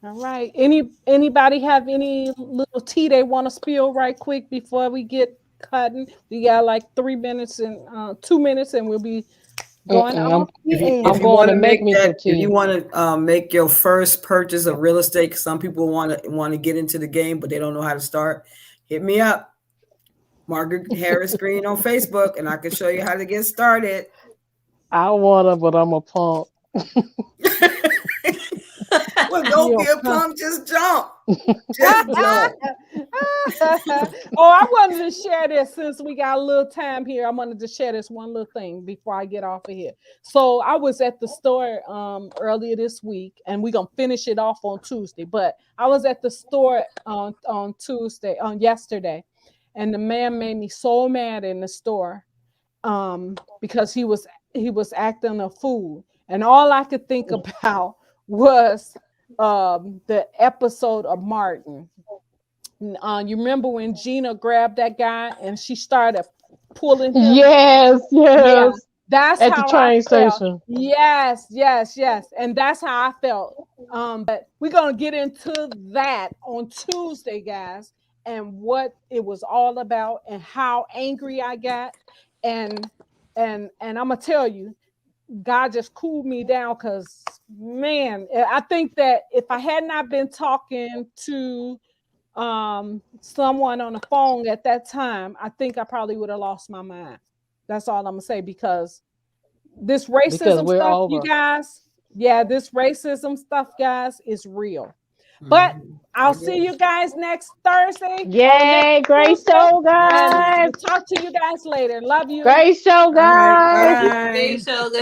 all right. Anybody have any little tea they want to spill right quick before we get cutting? We got like 3 minutes and 2 minutes, and we'll be going off the air. I'm going to make me some tea. If you want to make your first purchase of real estate, 'cause some people want to get into the game, but they don't know how to start. Hit me up, Margaret Harris Green on Facebook, and I can show you how to get started. I wanna, but I'm a punk. Well, don't be a punk, just jump. Just don't. Oh, I wanted to share this since we got a little time here. I wanted to share this one little thing before I get off of here. So I was at the store earlier this week, and we're gonna finish it off on Tuesday. But I was at the store on yesterday, and the man made me so mad in the store because he was acting a fool, and all I could think about was the episode of Martin. You remember when Gina grabbed that guy and she started pulling him? Yes, Yeah, yes. that's At the how train I felt. station. Yes, yes, yes. And that's how I felt. But we're gonna get into that on Tuesday, guys, and what it was all about and how angry I got. And I'm gonna tell you, God just cooled me down because, man, I think that if I had not been talking to someone on the phone at that time, I think I probably would have lost my mind. That's all I'm gonna say, because this racism we're stuff, over. you guys, this racism stuff, guys, is real. But I'll see you guys next Thursday. Yay, great show, And guys. we'll talk to you guys later. Love you. Great show, All right, guys. bye. Great show. Good